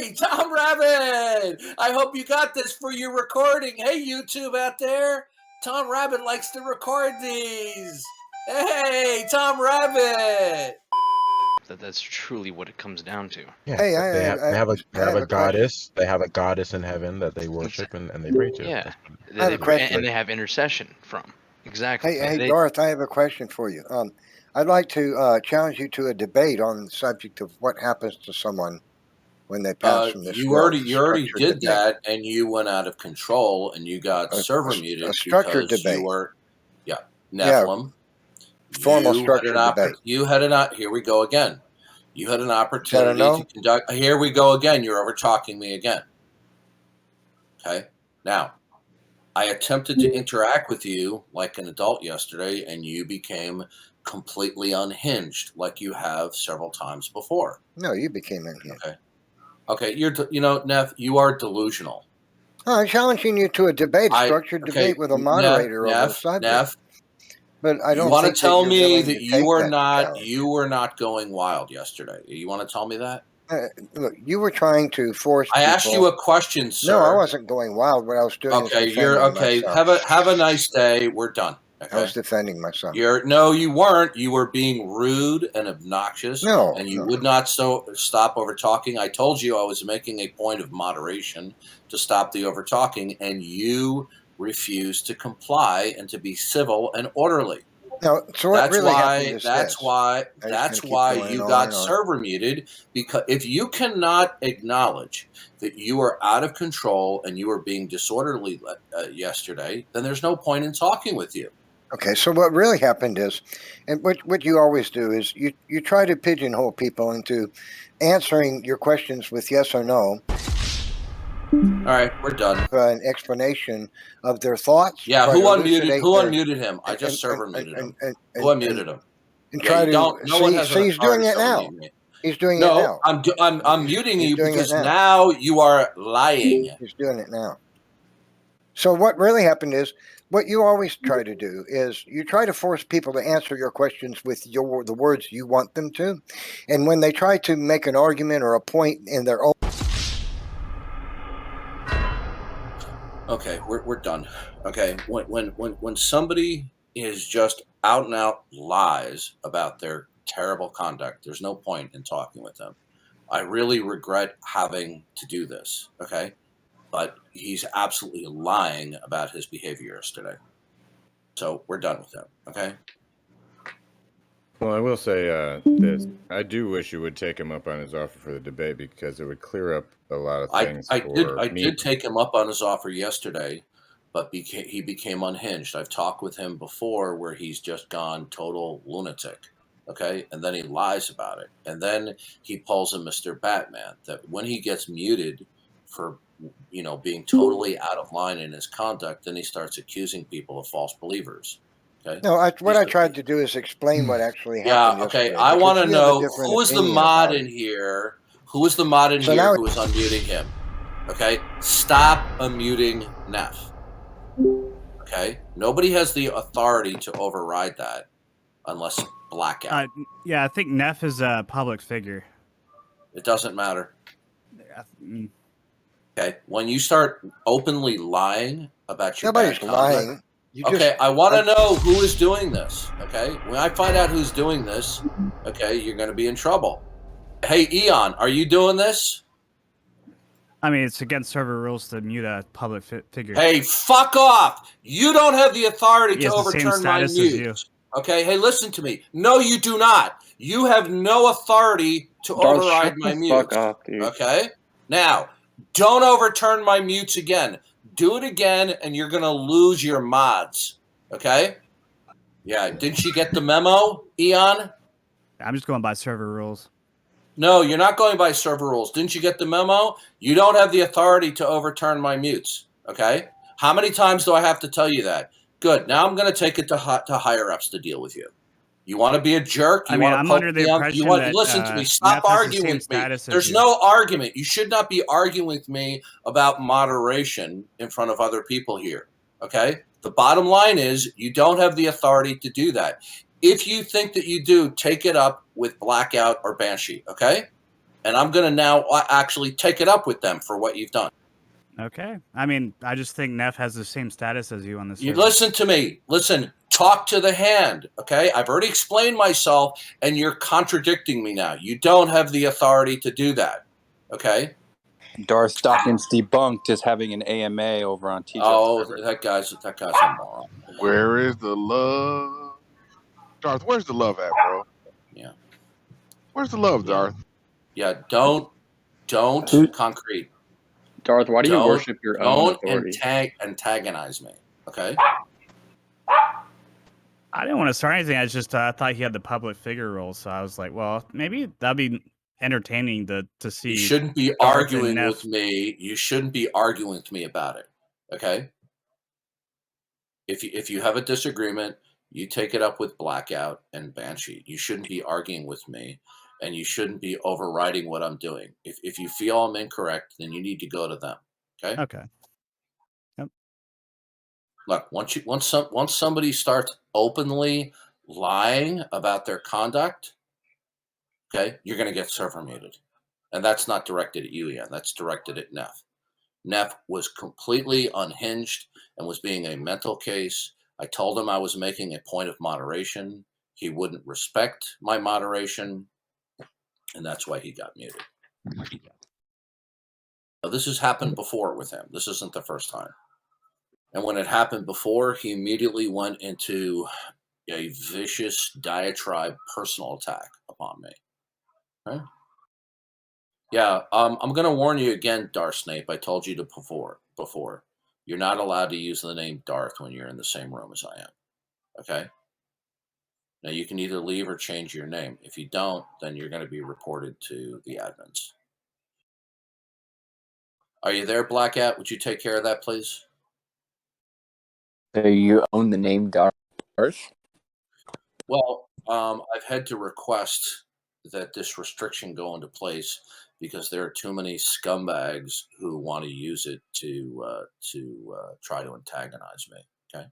Hey, Tom Rabbit! I hope you got this for your recording. Hey, YouTube out there. Tom Rabbit likes to record these. Hey, Tom Rabbit! That's truly what it comes down to. Yeah, Hey, they have a question. goddess. They have a goddess in heaven that they worship and they pray to. Yeah, I have a question. and they have intercession from. Exactly. Hey, Darth, I have a question for you. I'd like to challenge you to a debate on the subject of what happens to someone when they pass from this You world. already did that, and you went out of control, and you got server muted. A structured because debate. You were, Nephilim. Formal structured debate. You had here we go again. You had an opportunity no? to conduct. Here we go again. You're over talking me again. Okay. Now, I attempted to interact with you like an adult yesterday, and you became completely unhinged, like you have several times before. No, you became unhinged. Okay. Neff, you are delusional. I'm challenging you to a debate, a structured debate with a moderator over the subject. Neff, but I don't. You want to tell me that you were not going wild yesterday? You want to tell me that? Look, you were trying to force. I asked you a question, sir. No, I wasn't going wild. What I was doing. Okay, you're okay. Myself. Have a nice day. We're done. Okay? I was defending myself. No, you weren't. You were being rude and obnoxious. No, and you would not stop over talking. I told you I was making a point of moderation to stop the over talking, and you refused to comply and to be civil and orderly. No, so what really happened is that's why you got server muted, because if you cannot acknowledge that you were out of control and you were being disorderly yesterday, then there's no point in talking with you. Okay, so what really happened is, and what you always do is you try to pigeonhole people into answering your questions with yes or no. All right, we're done. An explanation of their thoughts. Yeah, who unmuted him? I just server muted him. Who unmuted him? And try to. No one has he's doing it now. He's doing it now. I'm muting you because now you are lying. He's doing it now. So what really happened is, what you always try to do is you try to force people to answer your questions with the words you want them to, and when they try to make an argument or a point in their own. Okay, we're done. Okay, when somebody is just out and out lies about their terrible conduct, there's no point in talking with them. I really regret having to do this. Okay, but he's absolutely lying about his behavior yesterday. So we're done with him. Okay. Well, I will say this. I do wish you would take him up on his offer for the debate, because it would clear up a lot of things. I did take him up on his offer yesterday, but he became unhinged. I've talked with him before where he's just gone total lunatic. Okay, and then he lies about it, and then he pulls a Mr. Batman that when he gets muted for being totally out of line in his conduct, then he starts accusing people of false believers. Okay. No, what I tried to do is explain what actually happened. Yeah, okay. I want to know who is the mod in here. Who is the mod in here who is unmuting him? Okay, stop unmuting Neff. Okay, nobody has the authority to override that unless blackout. Yeah, I think Neff is a public figure. It doesn't matter. Okay, when you start openly lying about your nobody's lying. Okay, I want to know who is doing this. Okay, when I find out who's doing this, okay, you're going to be in trouble. Hey, Eon, are you doing this? I mean, it's against server rules to mute a public figure. Hey, fuck off! You don't have the authority to overturn my mute. Okay, hey, listen to me. No, you do not. You have no authority to override my mute. Fuck off, dude. Okay, now don't overturn my mutes again. Do it again, and you're going to lose your mods. Okay? Yeah, didn't you get the memo, Eon? I'm just going by server rules. No, you're not going by server rules. Didn't you get the memo? You don't have the authority to overturn my mutes. Okay? How many times do I have to tell you that? Good. Now I'm going to take it to higher-ups to deal with you. You want to be a jerk? I'm under the impression that listen to me. Stop arguing with me. There's no argument. You should not be arguing with me about moderation in front of other people here. Okay? The bottom line is you don't have the authority to do that. If you think that you do, take it up with Blackout or Banshee. Okay? and I'm going to now actually take it up with them for what you've done. Okay. I mean, I just think Neff has the same status as you on this. You listen to me. Listen, talk to the hand, okay? I've already explained myself, and you're contradicting me now. You don't have the authority to do that, okay? Darth Dawkins debunked as having an AMA over on TJ. Oh, that guy's a moron. Where is the love? Darth, where's the love at, bro? Yeah. Where's the love, Darth? Yeah, don't concrete. Darth, why do you worship your own authority? Don't antagonize me, okay? I didn't want to start anything. I just I thought he had the public figure role, so I was like, well, maybe that'd be entertaining to see. You shouldn't be arguing with me. You shouldn't be arguing with me about it, okay? If you have a disagreement, you take it up with Blackout and Banshee. You shouldn't be arguing with me, and you shouldn't be overriding what I'm doing. If you feel I'm incorrect, then you need to go to them, okay? Okay. Yep. Look, once somebody starts openly lying about their conduct, okay, you're going to get server muted. And that's not directed at you, Ian. That's directed at Neff. Neff was completely unhinged and was being a mental case. I told him I was making a point of moderation. He wouldn't respect my moderation, and that's why he got muted. Now, this has happened before with him. This isn't the first time. And when it happened before, he immediately went into a vicious diatribe personal attack upon me. Okay? Yeah, I'm going to warn you again, Darth Snape. I told you to before. You're not allowed to use the name Darth when you're in the same room as I am. Okay? Now, you can either leave or change your name. If you don't, then you're going to be reported to the admins. Are you there, Blackout? Would you take care of that, please? So you own the name Darth? Well, I've had to request that this restriction go into place because there are too many scumbags who want to use it to try to antagonize me. Okay.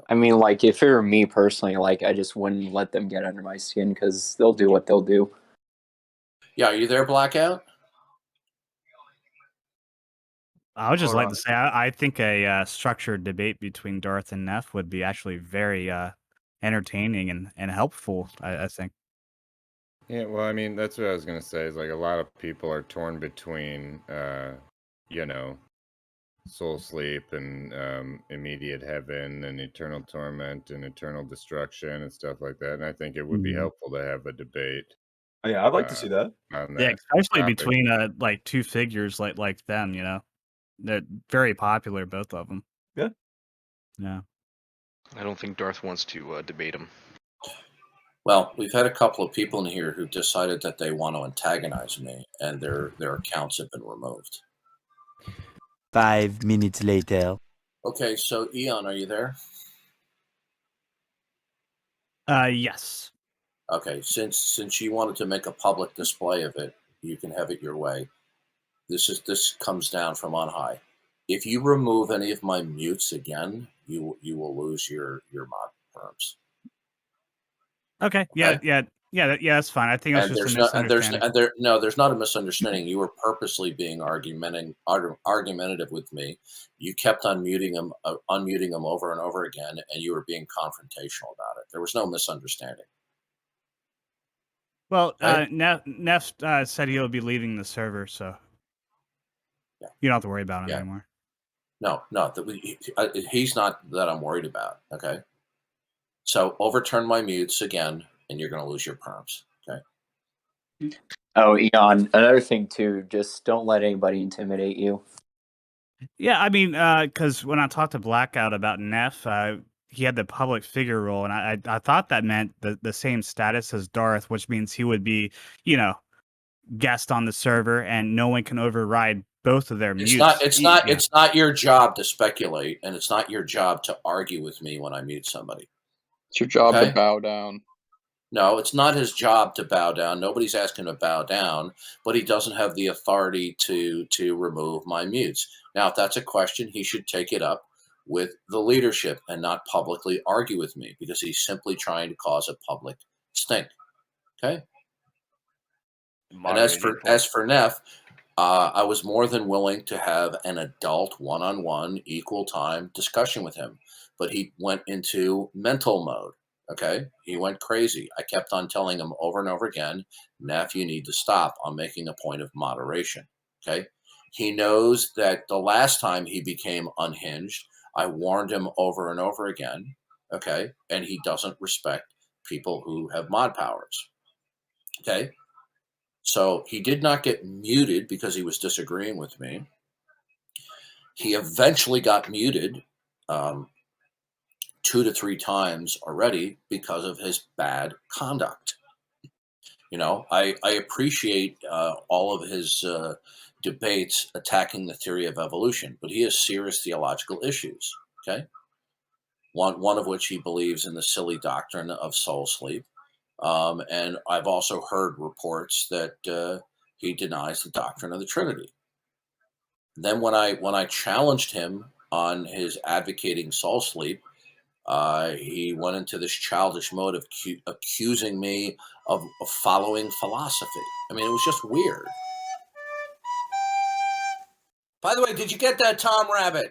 I mean, like, if it were me personally, like, I just wouldn't let them get under my skin because they'll do what they'll do. Yeah, are you there, Blackout? I would just like to say I think a structured debate between Darth and Neff would be actually very entertaining and helpful, I think. Yeah, well, I mean, that's what I was going to say, is like a lot of people are torn between, soul sleep and immediate heaven and eternal torment and eternal destruction and stuff like that. And I think it would be helpful to have a debate. Oh, yeah, I'd like to see that. On Yeah, that especially topic. between like two figures like them, you know. They're very popular, both of them. Yeah. Yeah. I don't think Darth wants to debate him. Well, we've had a couple of people in here who decided that they want to antagonize me, and their accounts have been removed. 5 minutes later. Okay, so Eon, are you there? Yes. Okay, since you wanted to make a public display of it, you can have it your way. This comes down from on high. If you remove any of my mutes again, you will lose your mod perms. Okay. Yeah. That's fine. I think it's just a misunderstanding. There's not a misunderstanding. You were purposely being argumentative with me. You kept unmuting them over and over again, and you were being confrontational about it. There was no misunderstanding. Well, Right? Neff said he'll be leaving the server, so Yeah. you don't have to worry about him anymore. No, he's not that I'm worried about. Okay, so overturn my mutes again, and you're going to lose your perms. Okay. Oh, Eon, another thing too, just don't let anybody intimidate you. Yeah, I mean, because when I talked to Blackout about Neff, he had the public figure role, and I thought that meant the same status as Darth, which means he would be, guest on the server, and no one can override both of their mutes. It's not your job to speculate, and it's not your job to argue with me when I mute somebody. It's your job to bow down. No, it's not his job to bow down. Nobody's asking him to bow down, but he doesn't have the authority to remove my mutes. Now, if that's a question, he should take it up with the leadership and not publicly argue with me, because he's simply trying to cause a public stink. Okay? And as Moderating for Neff, I was more than willing to have an adult one-on-one equal time discussion with him, but he went into mental mode. Okay, he went crazy. I kept on telling him over and over again, Neff, you need to stop. I'm making a point of moderation. Okay, he knows that the last time he became unhinged, I warned him over and over again. Okay, and he doesn't respect people who have mod powers. Okay, so he did not get muted because he was disagreeing with me. He eventually got muted 2 to 3 times already because of his bad conduct. You know, I appreciate all of his debates attacking the theory of evolution, but he has serious theological issues. Okay, one of which he believes in the silly doctrine of soul sleep, and I've also heard reports that he denies the doctrine of the Trinity. Then when I challenged him on his advocating soul sleep, he went into this childish mode of accusing me of following philosophy. I mean, it was just weird. By the way, did you get that, Tom Rabbit?